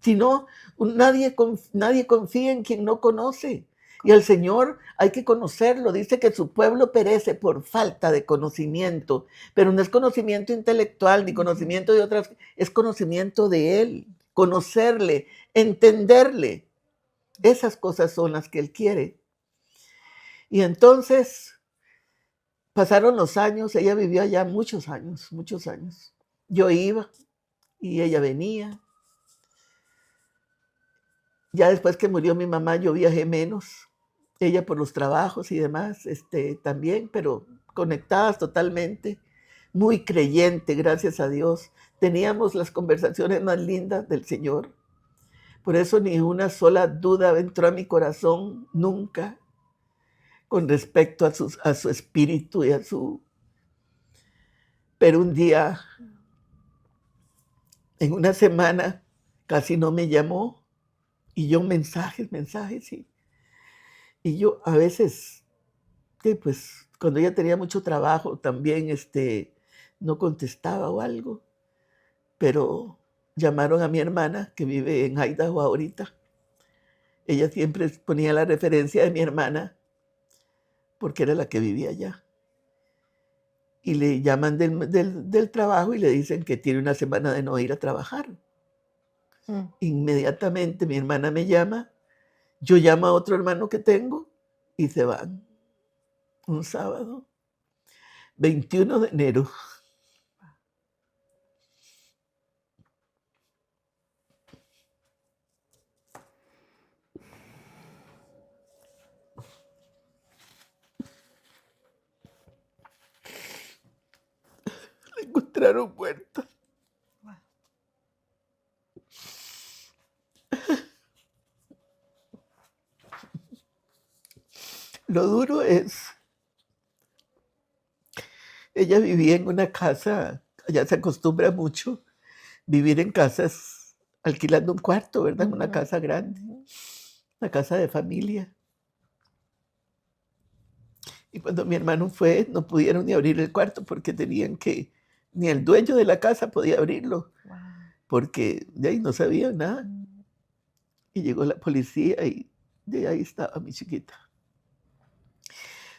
Si no, nadie confía en quien no conoce. Y al Señor hay que conocerlo. Dice que su pueblo perece por falta de conocimiento, pero no es conocimiento intelectual ni conocimiento de otras, es conocimiento de Él, conocerle, entenderle. Esas cosas son las que Él quiere. Y entonces pasaron los años, ella vivió allá muchos años, muchos años. Yo iba y ella venía. Ya después que murió mi mamá, yo viajé menos. Ella por los trabajos y demás, también, pero conectadas totalmente. Muy creyente, gracias a Dios. Teníamos las conversaciones más lindas del Señor. Por eso ni una sola duda entró a mi corazón, nunca, con respecto a su espíritu y a su... Pero un día, en una semana, casi no me llamó. Y yo mensajes, y yo a veces, pues cuando ella tenía mucho trabajo también, no contestaba o algo, pero llamaron a mi hermana que vive en Idaho ahorita. Ella siempre ponía la referencia de mi hermana porque era la que vivía allá. Y le llaman del trabajo y le dicen que tiene una semana de no ir a trabajar. Inmediatamente mi hermana me llama, yo llamo a otro hermano que tengo y se van. Un sábado, 21 de enero. La encontraron muerta. Lo duro es, ella vivía en una casa, allá se acostumbra mucho vivir en casas, alquilando un cuarto, ¿verdad? Una casa grande, una casa de familia. Y cuando mi hermano fue, no pudieron ni abrir el cuarto porque tenían que, ni el dueño de la casa podía abrirlo, porque de ahí no sabían nada. Y llegó la policía y de ahí estaba mi chiquita.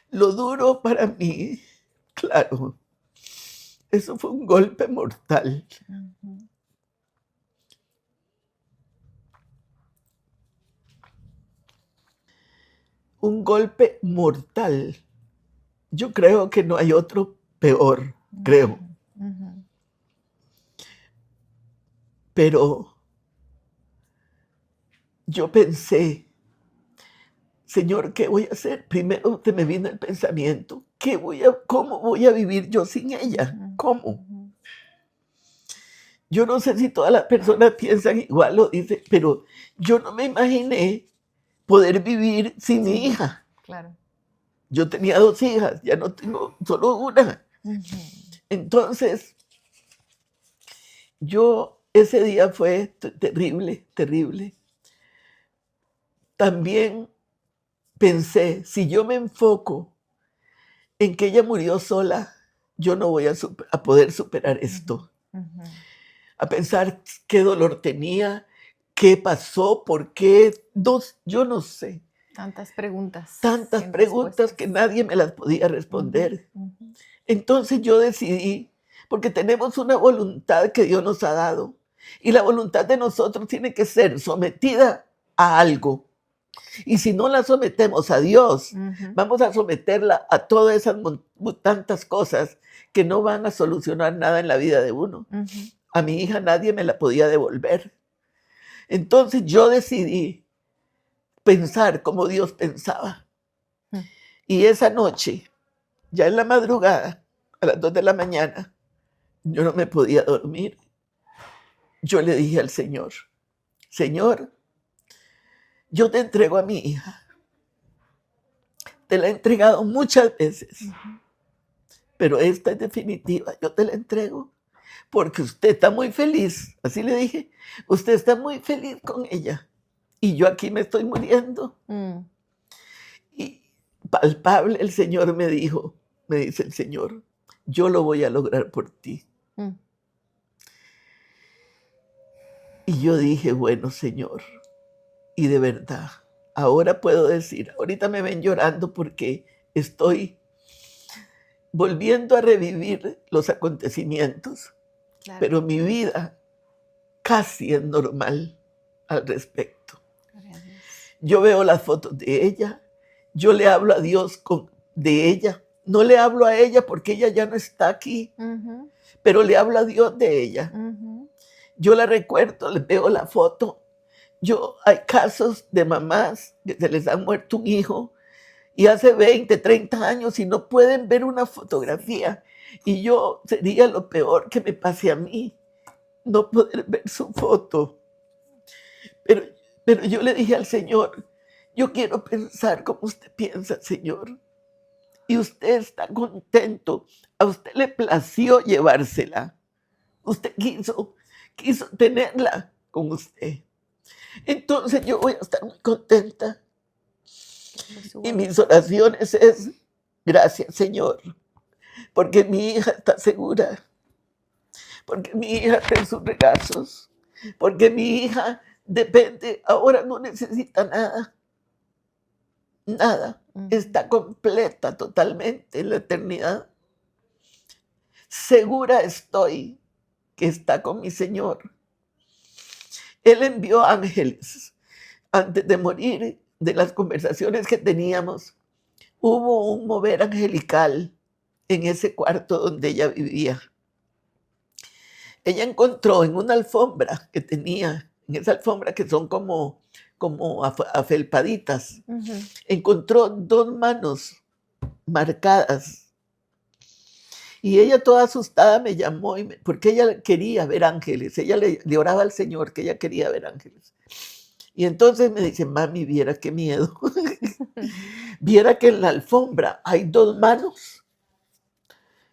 Lo duro para mí, claro, eso fue un golpe mortal. Un golpe mortal. Yo creo que no hay otro peor, creo. Pero yo pensé, Señor, ¿qué voy a hacer? Primero te me vino el pensamiento, ¿cómo voy a vivir yo sin ella? ¿Cómo? Yo no sé si todas las personas piensan igual o dicen, pero yo no me imaginé poder vivir sin mi hija. Claro. Yo tenía 2 hijas, ya no tengo solo una. Entonces, ese día fue terrible, terrible. También pensé, si yo me enfoco en que ella murió sola, yo no voy a poder superar esto. A pensar qué dolor tenía, qué pasó, por qué, yo no sé. Tantas preguntas. Tantas preguntas que nadie me las podía responder. Entonces yo decidí, porque tenemos una voluntad que Dios nos ha dado, y la voluntad de nosotros tiene que ser sometida a algo. Y si no la sometemos a Dios, vamos a someterla a todas esas tantas cosas que no van a solucionar nada en la vida de uno. A mi hija nadie me la podía devolver. Entonces yo decidí pensar como Dios pensaba. Y esa noche, ya en la madrugada, a las 2 de la mañana, yo no me podía dormir. Yo le dije al Señor, Señor, yo te entrego a mi hija. Te la he entregado muchas veces, pero esta es definitiva, yo te la entrego porque usted está muy feliz, así le dije, usted está muy feliz con ella y yo aquí me estoy muriendo. Y palpable el Señor me dice el Señor, yo lo voy a lograr por ti. Y yo dije, bueno, Señor, y de verdad, ahora puedo decir, ahorita me ven llorando porque estoy volviendo a revivir los acontecimientos, claro, pero mi vida casi es normal al respecto. Yo veo las fotos de ella, yo le hablo a Dios de ella, no le hablo a ella porque ella ya no está aquí, pero le hablo a Dios de ella. Yo la recuerdo, le veo la foto. Hay casos de mamás que se les ha muerto un hijo y hace 20, 30 años y no pueden ver una fotografía. Y sería lo peor que me pase a mí, no poder ver su foto. Pero yo le dije al Señor, yo quiero pensar como usted piensa, Señor. Y usted está contento, a usted le plació llevársela. Usted quiso tenerla con usted. Entonces yo voy a estar muy contenta. Y mis oraciones es, gracias, Señor, porque mi hija está segura, porque mi hija está en sus regazos, porque mi hija ahora no necesita nada, está completa totalmente en la eternidad. Segura estoy que está con mi Señor. Él envió ángeles antes de morir. De las conversaciones que teníamos, hubo un mover angelical en ese cuarto donde ella vivía. Ella encontró en una alfombra que tenía, en esa alfombra que son como afelpaditas, encontró 2 manos marcadas. Y ella toda asustada me llamó porque ella quería ver ángeles. Ella le oraba al Señor que ella quería ver ángeles. Y entonces me dice, mami, viera qué miedo. Viera que en la alfombra hay 2 manos.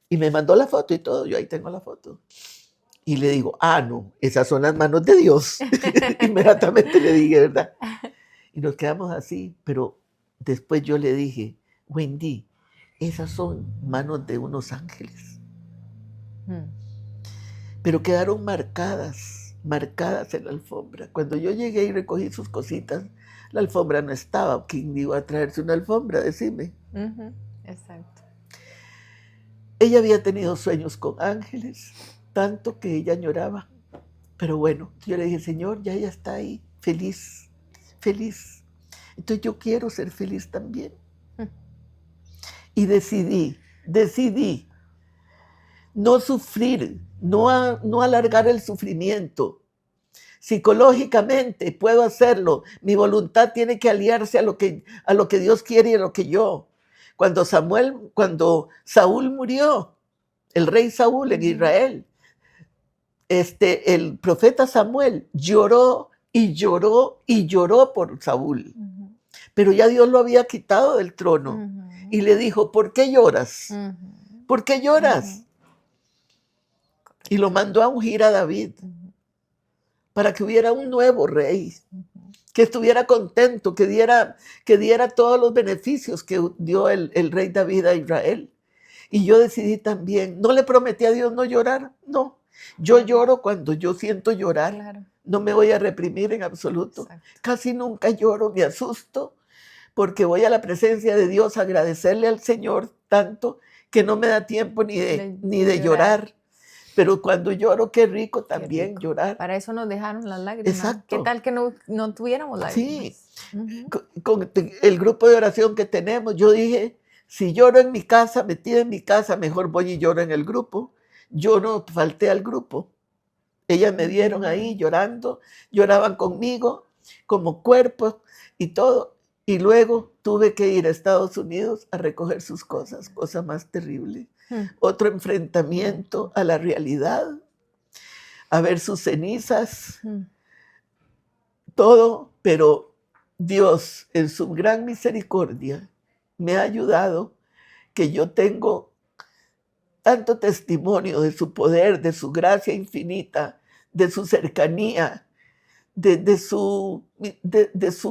Y me mandó la foto y todo, yo ahí tengo la foto. Y le digo, no, esas son las manos de Dios. Inmediatamente le dije, ¿verdad? Y nos quedamos así, pero después yo le dije, Wendy, esas son manos de unos ángeles. Pero quedaron marcadas en la alfombra. Cuando yo llegué y recogí sus cositas, la alfombra no estaba. ¿Quién iba a traerse una alfombra? Decime. Exacto. Ella había tenido sueños con ángeles, tanto que ella lloraba. Pero bueno, yo le dije, Señor, ya ella está ahí, feliz, feliz. Entonces yo quiero ser feliz también. Y decidí no sufrir, no alargar el sufrimiento. Psicológicamente puedo hacerlo. Mi voluntad tiene que aliarse a lo que Dios quiere y a lo que yo. Cuando Saúl murió, el rey Saúl en Israel, el profeta Samuel lloró y lloró y lloró por Saúl. Pero ya Dios lo había quitado del trono. Y le dijo, ¿por qué lloras? ¿Por qué lloras? Y lo mandó a ungir a David para que hubiera un nuevo rey, que estuviera contento, que diera todos los beneficios que dio el rey David a Israel. Y yo decidí también, no le prometí a Dios no llorar, no. Yo lloro cuando yo siento llorar, claro. No me voy a reprimir en absoluto. Exacto. Casi nunca lloro, me asusto, porque voy a la presencia de Dios a agradecerle al Señor tanto que no me da tiempo ni de llorar. Pero cuando lloro, qué rico también llorar. Para eso nos dejaron las lágrimas. Exacto. ¿Qué tal que no tuviéramos lágrimas? Sí, con el grupo de oración que tenemos, yo dije, si lloro en mi casa, metida en mi casa, mejor voy y lloro en el grupo. Yo no falté al grupo. Ellas me vieron ahí llorando, lloraban conmigo como cuerpo y todo. Y luego tuve que ir a Estados Unidos a recoger sus cosas, cosa más terrible. Otro enfrentamiento a la realidad, a ver sus cenizas, todo, pero Dios, en su gran misericordia, me ha ayudado, que yo tengo tanto testimonio de su poder, de su gracia infinita, de su cercanía, de su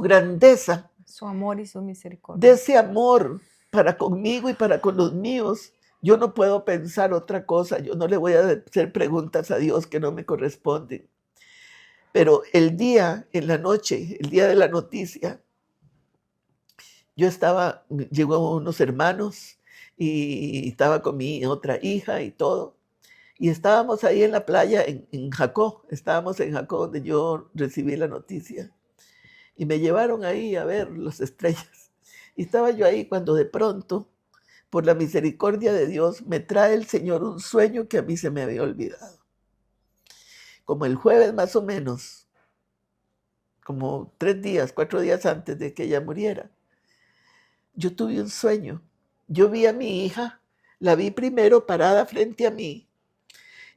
grandeza, Su amor y su misericordia. de ese amor para conmigo y para con los míos. Yo no puedo pensar otra cosa, yo no le voy a hacer preguntas a Dios que no me corresponden. Pero el día, en la noche, el día de la noticia, llegó unos hermanos y estaba con mi otra hija y todo. Y estábamos ahí en la playa, en Jacó, estábamos en Jacó donde yo recibí la noticia. Y me llevaron ahí a ver las estrellas. Y estaba yo ahí cuando de pronto, por la misericordia de Dios, me trae el Señor un sueño que a mí se me había olvidado. Como el jueves más o menos, como 3 días, 4 días antes de que ella muriera, yo tuve un sueño. Yo vi a mi hija, la vi primero parada frente a mí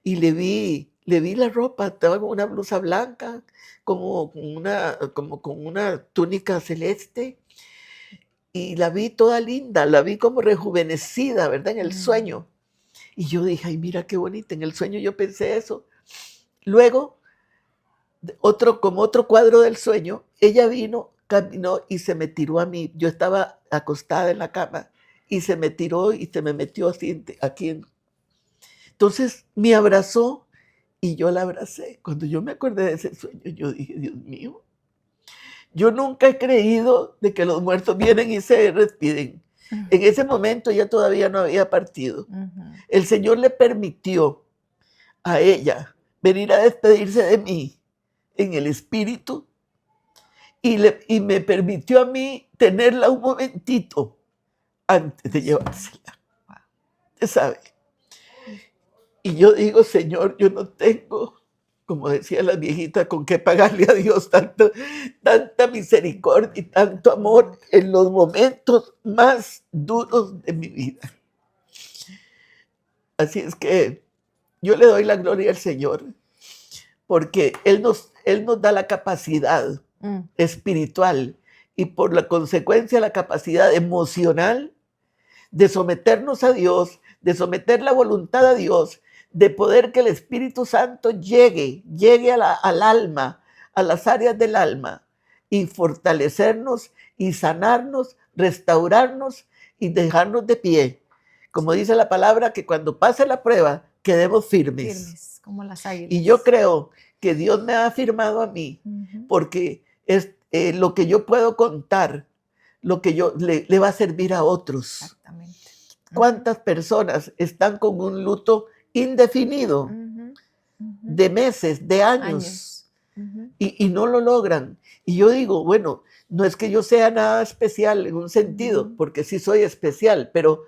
y le vi la ropa, estaba con una blusa blanca, como con una túnica celeste, y la vi toda linda, la vi como rejuvenecida, ¿verdad? En el sueño. Y yo dije, ay, mira qué bonita, en el sueño yo pensé eso. Luego, como otro cuadro del sueño, ella vino, caminó y se me tiró a mí. Yo estaba acostada en la cama y se me tiró y se me metió así aquí. Entonces me abrazó y yo la abracé. Cuando yo me acordé de ese sueño, yo dije, Dios mío, yo nunca he creído de que los muertos vienen y se despiden. En ese momento ella todavía no había partido. El Señor le permitió a ella venir a despedirse de mí en el espíritu y me permitió a mí tenerla un momentito antes de llevársela. Usted sabe. Y yo digo, Señor, yo no tengo, como decía la viejita, con qué pagarle a Dios tanta misericordia y tanto amor en los momentos más duros de mi vida. Así es que yo le doy la gloria al Señor, porque Él nos da la capacidad espiritual y por la consecuencia la capacidad emocional de someternos a Dios, de someter la voluntad a Dios, de poder que el Espíritu Santo llegue al alma, a las áreas del alma, y fortalecernos y sanarnos, restaurarnos y dejarnos de pie. Como dice la palabra, que cuando pase la prueba, quedemos firmes. Firmes, como las águilas. Y yo creo que Dios me ha afirmado a mí, porque es lo que yo puedo contar, lo que yo le va a servir a otros. Exactamente. ¿Cuántas personas están con un luto indefinido de meses, de años, y no lo logran? Y yo digo, bueno, no es que yo sea nada especial en un sentido, porque sí soy especial, pero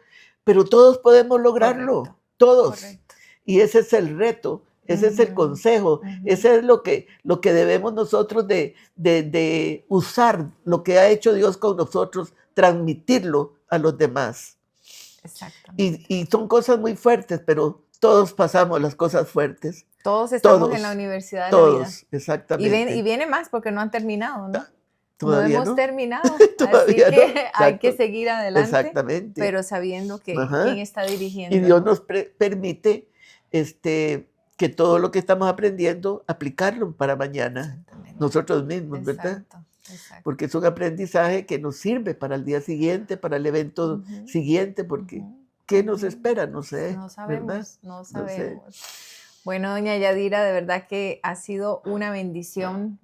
todos podemos lograrlo. Correcto. Todos. Correcto. Y ese es el reto, ese es el consejo, ese es lo que debemos nosotros de usar, lo que ha hecho Dios con nosotros, transmitirlo a los demás. Exactamente. Y son cosas muy fuertes, pero todos pasamos las cosas fuertes. Todos estamos en la universidad de la vida. Exactamente. Y viene más porque no han terminado, ¿no? Todavía no hemos terminado, todavía así que no. hay que seguir adelante. Exactamente. Pero sabiendo que quién está dirigiendo. Y Dios nos permite que todo lo que estamos aprendiendo, aplicarlo para mañana. Nosotros mismos, ¿verdad? Exacto. Porque es un aprendizaje que nos sirve para el día siguiente, para el evento siguiente, porque ¿qué nos espera? No sé. No sabemos, ¿verdad? no sabemos. No sé. Bueno, doña Yadira, de verdad que ha sido una bendición,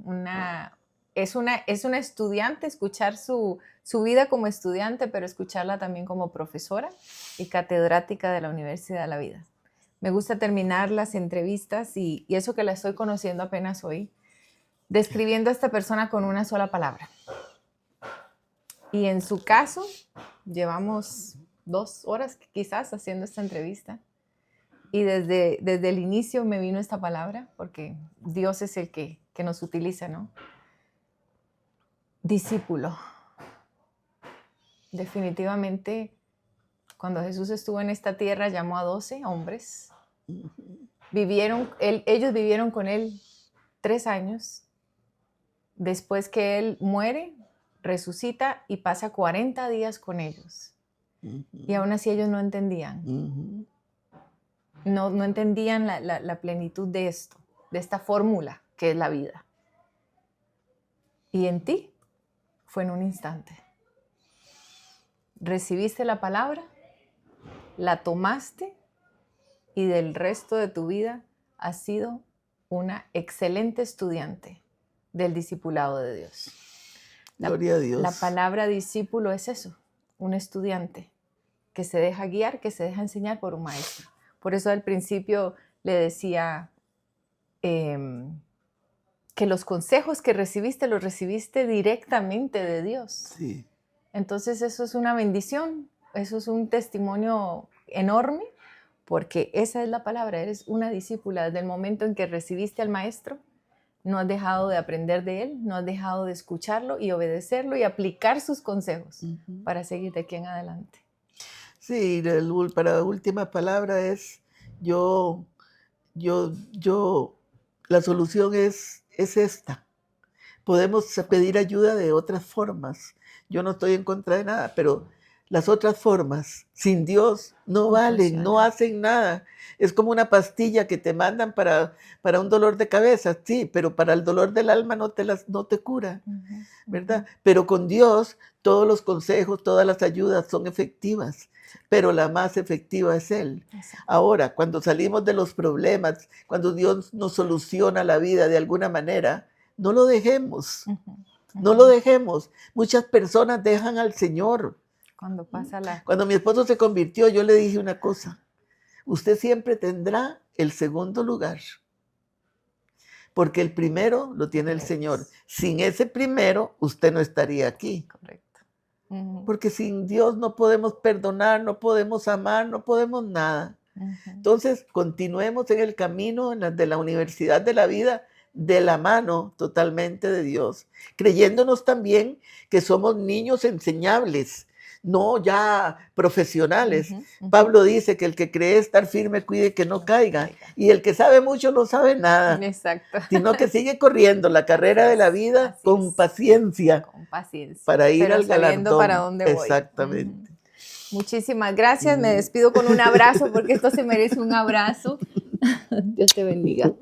es una estudiante, escuchar su vida como estudiante, pero escucharla también como profesora y catedrática de la Universidad de la Vida. Me gusta terminar las entrevistas y eso que la estoy conociendo apenas hoy, describiendo a esta persona con una sola palabra. Y en su caso, llevamos 2 horas quizás haciendo esta entrevista. Y desde el inicio me vino esta palabra, porque Dios es el que nos utiliza, ¿no? Discípulo. Definitivamente, cuando Jesús estuvo en esta tierra, llamó a 12 hombres. Ellos vivieron con él 3 años. Después que él muere, resucita y pasa 40 días con ellos. Y aún así ellos no entendían. No entendían la plenitud de esto, de esta fórmula que es la vida. Y en ti fue en un instante. Recibiste la palabra, la tomaste y del resto de tu vida has sido una excelente estudiante del discipulado de Dios. Gloria a Dios. La palabra discípulo es eso, un estudiante que se deja guiar, que se deja enseñar por un maestro. Por eso al principio le decía que los consejos que recibiste los recibiste directamente de Dios. Sí. Entonces eso es una bendición, eso es un testimonio enorme, porque esa es la palabra, eres una discípula. Desde el momento en que recibiste al maestro, no has dejado de aprender de él, no has dejado de escucharlo y obedecerlo y aplicar sus consejos para seguir de aquí en adelante. Sí, para la última palabra es la solución es esta. Podemos pedir ayuda de otras formas. Yo no estoy en contra de nada, pero las otras formas sin Dios no valen, no hacen nada. Es como una pastilla que te mandan para un dolor de cabeza, sí, pero para el dolor del alma no te cura, ¿verdad? Pero con Dios todos los consejos, todas las ayudas son efectivas, pero la más efectiva es Él. Ahora, cuando salimos de los problemas, cuando Dios nos soluciona la vida de alguna manera, no lo dejemos, no lo dejemos. Muchas personas dejan al Señor. Cuando mi esposo se convirtió, yo le dije una cosa: usted siempre tendrá el segundo lugar, porque el primero lo tiene el Señor. Sin ese primero, usted no estaría aquí. Correcto. Porque sin Dios no podemos perdonar, no podemos amar, no podemos nada. Entonces, continuemos en el camino de la universidad de la vida, de la mano totalmente de Dios, creyéndonos también que somos niños enseñables, no ya profesionales. Pablo dice que el que cree estar firme, cuide que no caiga. Y el que sabe mucho no sabe nada. Exacto. Sino que sigue corriendo la carrera de la vida con paciencia. Con paciencia. Para ir al galardón. Para dónde voy. Exactamente. Muchísimas gracias. Me despido con un abrazo porque esto se merece un abrazo. Dios te bendiga.